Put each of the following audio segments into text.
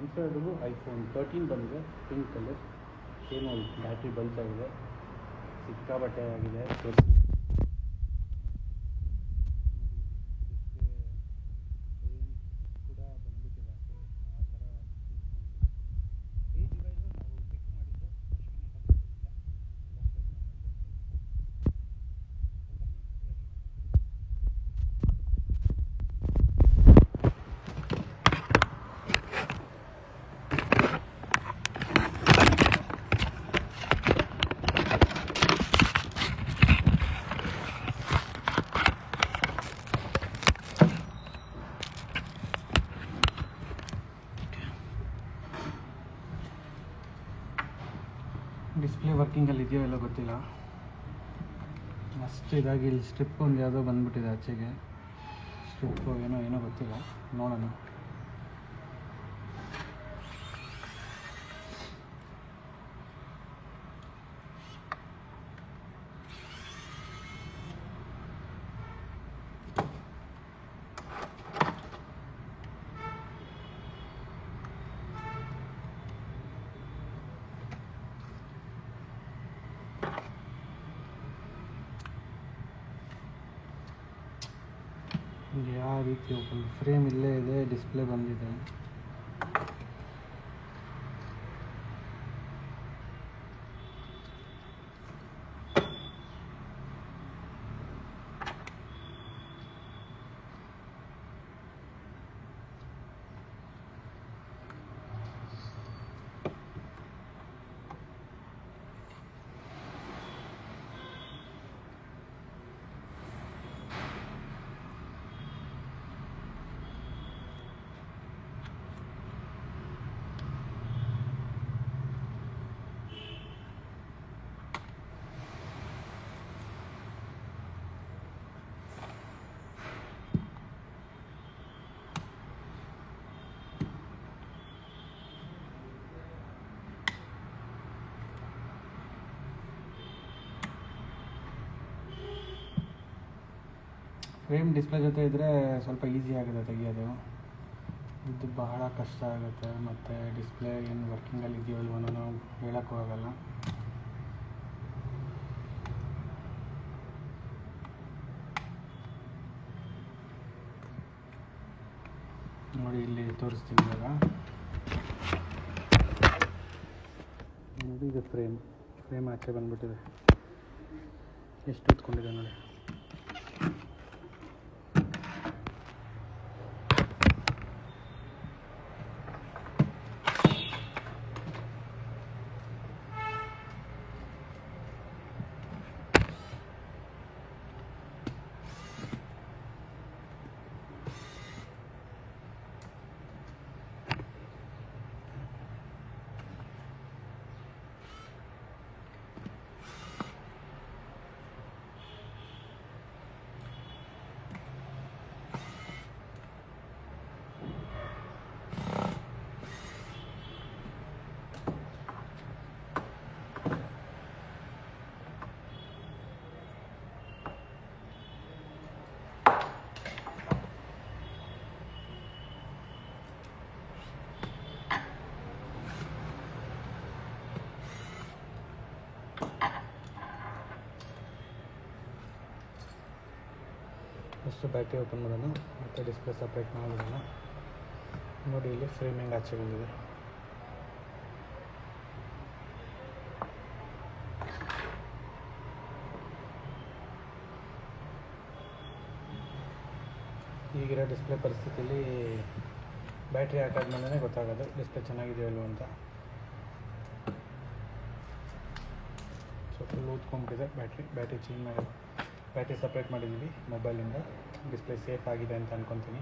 Samsung iPhone 13 ಬಂದಿದೆ, pink colour. Same ಒಂದು battery ಬಲ್ಸಾಗಿದೆ, ಸಿಕ್ಕಾಬಟ್ಟೆ ಆಗಿದೆ. ಡಿಸ್ಪ್ಲೇ ವರ್ಕಿಂಗಲ್ಲಿ ಇದೆಯೋ ಎಲ್ಲ ಗೊತ್ತಿಲ್ಲ. ಅಷ್ಟು ಇದಾಗಿ ಇಲ್ಲಿ ಸ್ಟ್ರಿಪ್ ಒಂದು ಯಾವುದೋ ಬಂದುಬಿಟ್ಟಿದೆ ಆಚೆಗೆ. ಸ್ಟ್ರಿಪ್ಪು ಏನೋ ಗೊತ್ತಿಲ್ಲ, ನೋಡೋಣ. ಯಾವ ರೀತಿ ಓಪನ್ ಫ್ರೇಮ್ ಇಲ್ಲೇ ಇದೆ, ಡಿಸ್ಪ್ಲೇ ಬಂದಿದೆ. ಫ್ರೇಮ್ ಡಿಸ್ಪ್ಲೇ ಜೊತೆ ಇದ್ದರೆ ಸ್ವಲ್ಪ ಈಸಿ ಆಗುತ್ತೆ ತೆಗಿಯೋದು. ಇದು ಬಹಳ ಕಷ್ಟ ಆಗುತ್ತೆ. ಮತ್ತು ಡಿಸ್ಪ್ಲೇ ಏನು ವರ್ಕಿಂಗಲ್ಲಿ ಇದೆಯೋ ಇಲ್ವೋ ನಾವು ಹೇಳೋಕ್ಕೂ ಆಗಲ್ಲ. ನೋಡಿ ಇಲ್ಲಿ ತೋರಿಸ್ತೀನಿ ಇವಾಗ. ನೋಡಿ ಇದು ಫ್ರೇಮ್ ಆಚೆ ಬಂದುಬಿಟ್ಟಿದೆ. ಎಷ್ಟು ಹೊತ್ಕೊಂಡಿದೆ ನೋಡಿ. ಫಸ್ಟು ಬ್ಯಾಟ್ರಿ ಓಪನ್ ಮಾಡೋಣ, ಮತ್ತು ಡಿಸ್ಪ್ಲೇ ಸಪ್ರೇಟ್ ಮಾಡೋಣ. ನೋಡಿ ಇಲ್ಲಿ ಫ್ರೇಮಿಂಗ್ ಆಚೆ ಬಂದಿದೆ. ಈಗಿರೋ ಡಿಸ್ಪ್ಲೇ ಪರಿಸ್ಥಿತಿಯಲ್ಲಿ ಬ್ಯಾಟ್ರಿ ಹಾಕಾದ್ಮೇಲೆ ಗೊತ್ತಾಗೋದು ಡಿಸ್ಪ್ಲೇ ಚೆನ್ನಾಗಿದೆಯೋ ಇಲ್ವೋ ಅಂತ. ಸೊ ಫುಲ್ ಊದ್ಕೊಂಡ್ಬಿಟ್ಟಿದೆ ಬ್ಯಾಟ್ರಿ ಚೇಂಜ್ ಮಾಡಿ ಬ್ಯಾಟ್ರಿ ಸಪ್ರೇಟ್ ಮಾಡಿದ್ದೀವಿ ಮೊಬೈಲಿಂದ. ಡಿಸ್ಪ್ಲೇ ಸೇಫ್ ಆಗಿದೆ ಅಂತ ಅಂದ್ಕೊತೀನಿ.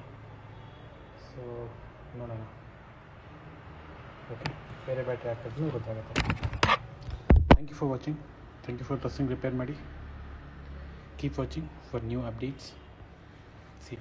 ಸೊ ನೋಡೋಣ. ಓಕೆ, ಬೇರೆ ಬ್ಯಾಟ್ರಿ ಹಾಕಿದ್ರೂ ಗೊತ್ತಾಗುತ್ತೆ. Thank you for watching. Thank you for pressing repair ಮಾಡಿ. Keep watching for new updates.